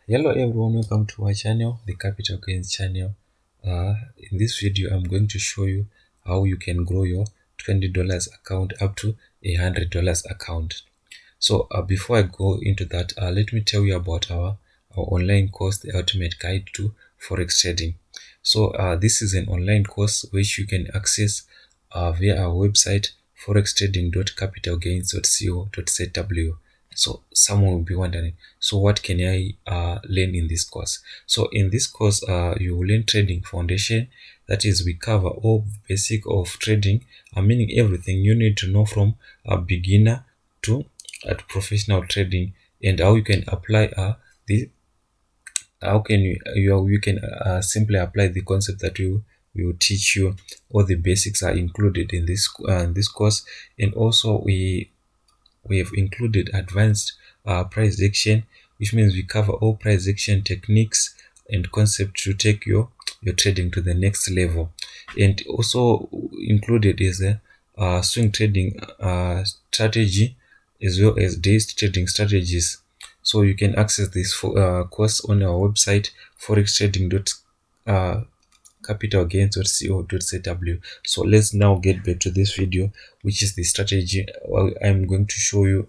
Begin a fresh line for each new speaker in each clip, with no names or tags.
Hello everyone, welcome to our channel, the Capital Gains channel. In this video I'm going to show you how you can grow your $20 account up to a $100 account. So before I go into that, let me tell you about our online course, the ultimate guide to forex trading. So this is an online course which you can access via our website forextrading.capitalgains.co.zw. So someone will be wondering, so what can I learn in this course? So in this course, you will learn trading foundation. That is, we cover all basic of trading, meaning everything you need to know from a beginner to professional trading, and how you can apply the how can you can simply apply the concept that we will teach you. All the basics are included in this course, and also we have included advanced price action, which means we cover all price action techniques and concept to take your trading to the next level. And also included is a swing trading strategy, as well as day trading strategies. So you can access this course on our website forextrading.capitalgains.co.zw. So let's now get back to this video, which is the strategy I'm going to show you.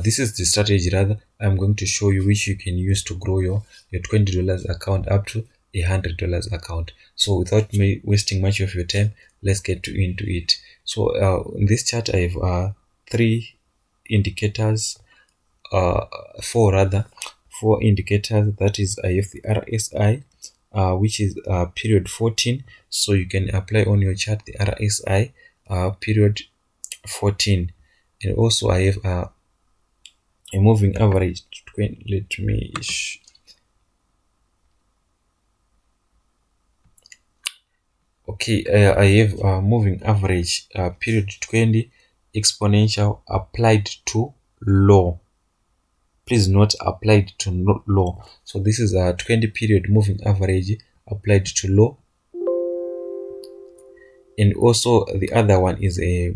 This is the strategy rather I'm going to show you, which you can use to grow your $20 account up to a $100 account. So without me wasting much of your time, let's get into it. So in this chart I have three indicators, four indicators. That is, I have the RSI, which is period 14. So you can apply on your chart the RSI period 14, and also I have a moving average 20. Let me okay, I have a moving average period 20 exponential applied to low. Please note, applied to low. So this is a 20 period moving average applied to low, and also the other one is a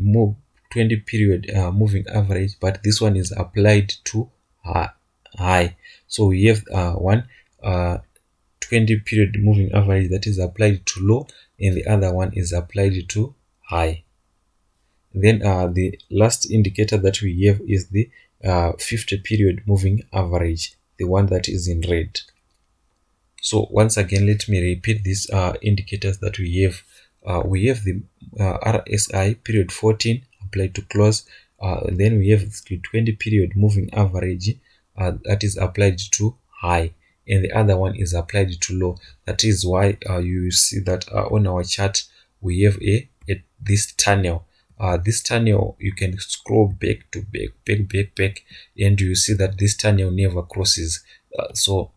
20 period moving average, but this one is applied to high. So we have one 20 period moving average that is applied to low, and the other one is applied to high. Then the last indicator that we have is the 50 period moving average, the one that is in red. So once again, let me repeat these indicators that we have. We have the RSI period 14 applied to close. Then we have the 20 period moving average that is applied to high, and the other one is applied to low. That is why you see that on our chart we have this tunnel. This tunnel, you can scroll back to back, and you see that this tunnel never crosses. So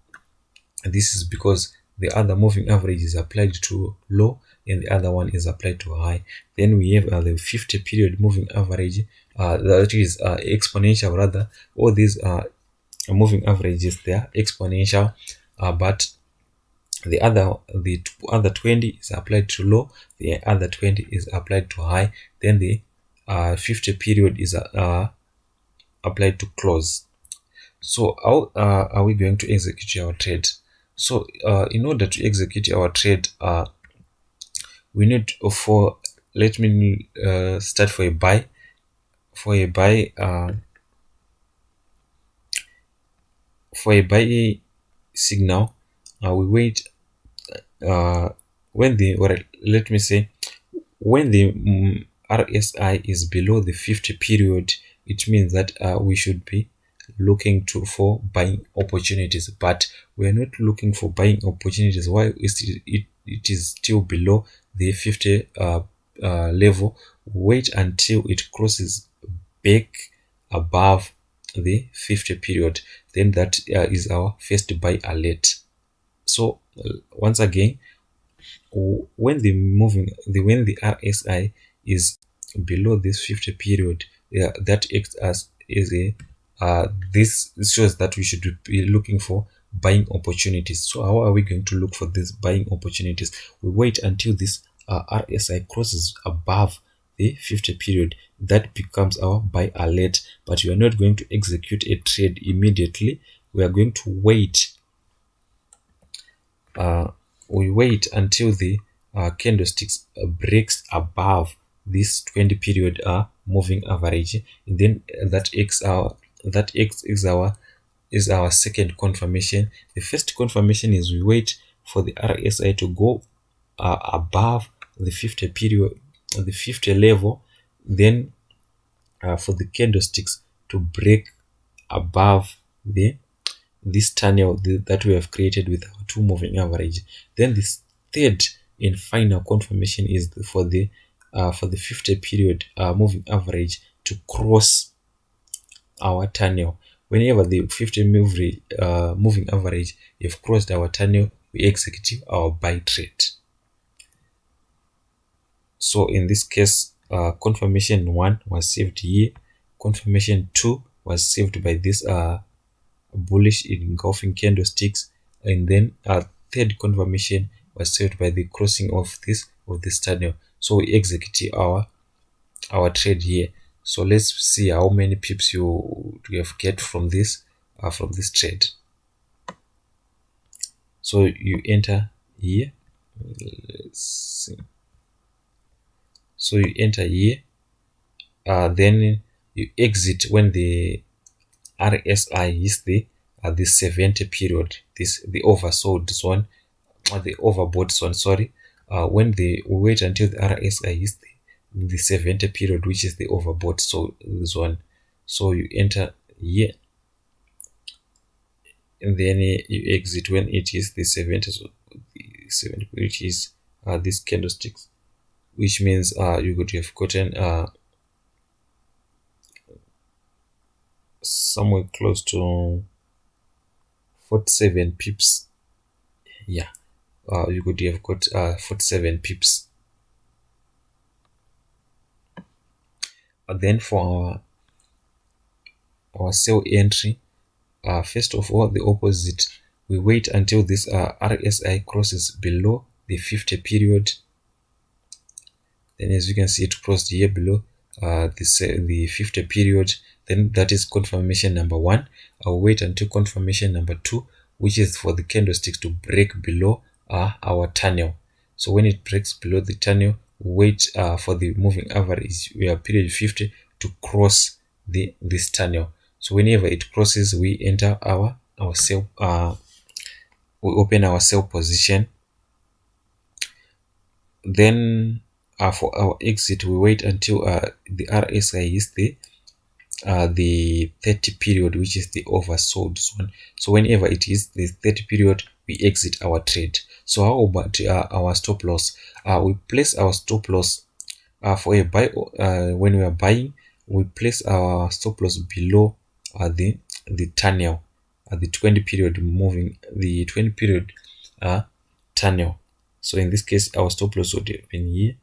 this is because the other moving average is applied to low and the other one is applied to high. Then we have the 50 period moving average, that is exponential rather. All these moving averages, they are exponential, but the other 20 is applied to low, the other 20 is applied to high, then the 50 period is applied to close. So how are we going to execute our trade? So in order to execute our trade, we need let me start for a buy. For a buy signal, we wait when the, or let me say, when the RSI is below the 50 period, it means that we should be looking for buying opportunities, but we are not looking for buying opportunities while it is still below the 50 level. Wait until it crosses back above the 50 period, then that is our first buy alert. So once again, when the RSI is below this 50 period, that acts as a this shows that we should be looking for buying opportunities. So how are we going to look for these buying opportunities? We wait until this RSI crosses above the 50 period. That becomes our buy alert, but we are not going to execute a trade immediately. we are going to wait. We wait until the candlesticks breaks above this 20 period moving average, and then that X is our second confirmation. The first confirmation is we wait for the RSI to go above the 50 period, the 50 level, then for the candlesticks to break above this tunnel that we have created with our two moving average. Then this third and final confirmation is for the 50 period moving average to cross our tunnel. Whenever the 50 moving average have crossed our tunnel, we execute our buy trade. So in this case, confirmation 1 was saved here, confirmation 2 was saved by this bullish engulfing candlesticks, and then third confirmation was saved by the crossing of this tunnel. So we execute our trade here. So let's see how many pips you have get from this trade. So you enter here. Let's see. So you enter here, then you exit when the RSI is the 70 period, the oversold zone, the overbought zone. Sorry, when we wait until the RSI is the 70 period, which is the overbought zone. So you enter here, and then you exit when it is the 70, which is this candlesticks, which means you could have gotten somewhere close to 47 pips. Yeah, you could have got 47 pips. Then for our sell entry, first of all, the opposite, we wait until this RSI crosses below the 50 period. Then as you can see, it crossed here below the 50 period. Then that is confirmation number 1. I'll wait until confirmation number 2, which is for the candlesticks to break below our tunnel. So when it breaks below the tunnel, wait for the moving average, we are period 50, to cross this tunnel. So whenever it crosses, we enter our sell, we open our sell position. Then for our exit, we wait until the RSI is the 30 period, which is the oversold zone. So whenever it is the 30 period, we exit our trade. So how about our stop loss? We place our stop loss for a buy. When we are buying, we place our stop loss below the tunnel, the 20 period moving, the 20 period tunnel. So in this case, our stop loss would have been here,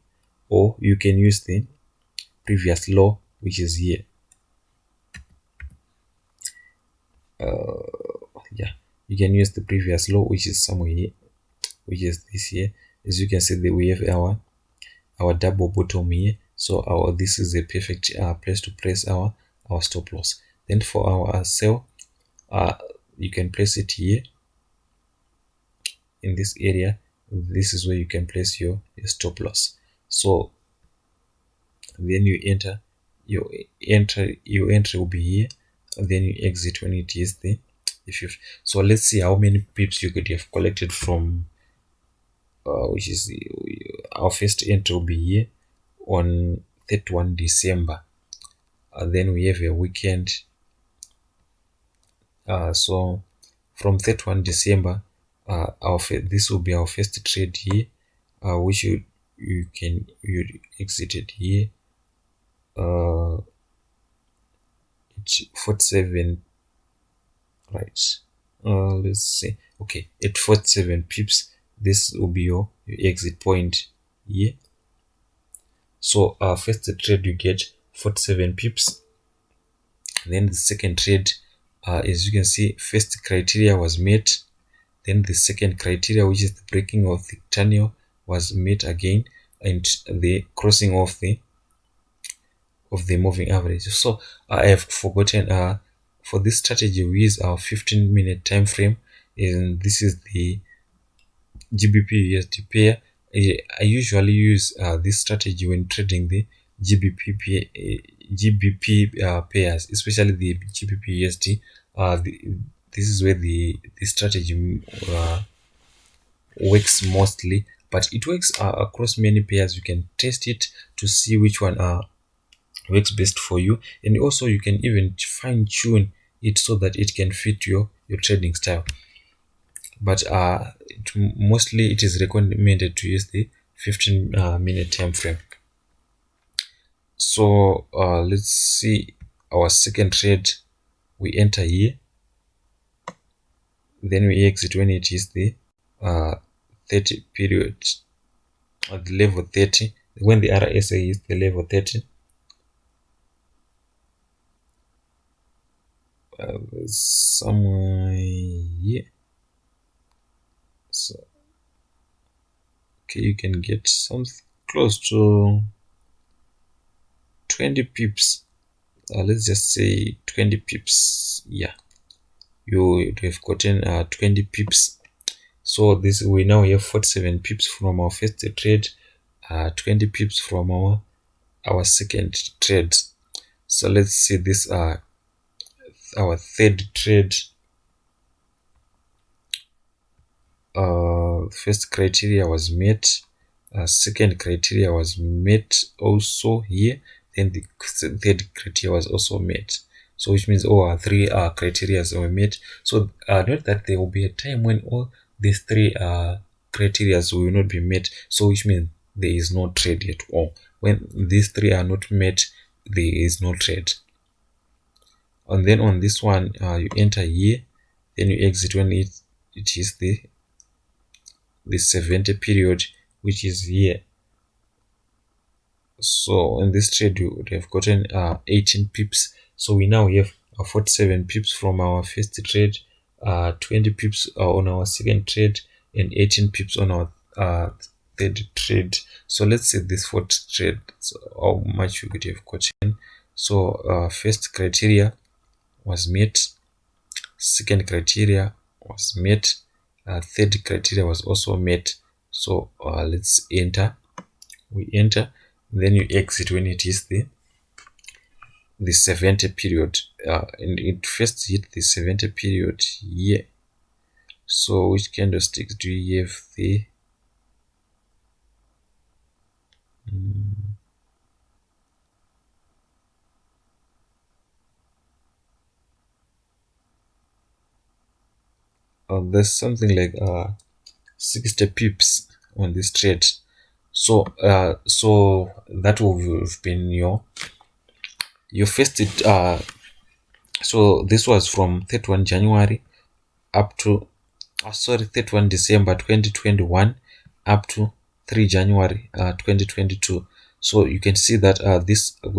or you can use the previous low, which is here. Yeah, you can use the previous low, which is somewhere here, which is this here. As you can see, that we have our double bottom here. So this is a perfect place to place our stop loss. Then for our sell, you can place it here in this area. This is where you can place your stop loss. So then you enter, your entry will be here, and then you exit when it is the 50. So let's see how many pips you could have collected from which is our first entry will be here on 31 December. Then we have a weekend. So from 31 December, this will be our first trade here, which you exited here. It's 47, right? Let's see. Okay, at 47 pips, this will be your exit point here. So first trade, you get 47 pips. Then the second trade, as you can see, first criteria was met. Then the second criteria, which is the breaking of the tunnel, was met again, and the crossing of the moving average. So I have forgotten for this strategy we use our 15-minute time frame, and this is the GBP USD pair. I usually use this strategy when trading the GBP pairs, especially the GBP USD. This is where the strategy works mostly, but it works across many pairs. You can test it to see which one works best for you, and also you can even fine tune it so that it can fit your trading style. But mostly it is recommended to use the 15-minute time frame. So let's see our second trade. We enter here, then we exit when it is the 30 period at the level 30, when the RSA is the level 30. Somewhere here. So okay, you can get something close to 20 pips. Let's just say 20 pips. Yeah, you have gotten 20 pips. So this, we now have 47 pips from our first trade, 20 pips from our second trade. So let's see this our third trade. First criteria was met, second criteria was met also here, then the third criteria was also met. So which means all our three criteria were met. So note that there will be a time when all these three criteria will not be met, so which means there is no trade at all. When these three are not met, there is no trade. And then on this one, you enter here, then you exit when it is the 70 period, which is here. So in this trade you would have gotten 18 pips. So we now have 47 pips from our first trade, 20 pips on our second trade, and 18 pips on our third trade. So let's say this fourth trade, so how much you could have gotten. So first criteria was met, second criteria was met, third criteria was also met. So let's enter. We enter, then you exit when it is the 70 period, and it first hit the 70 period here. So which candlesticks do you have there? There's something like 60 pips on this trade. So so that will have been your first so this was from 31 January up to 31 December 2021 up to 3 January 2022. So you can see that this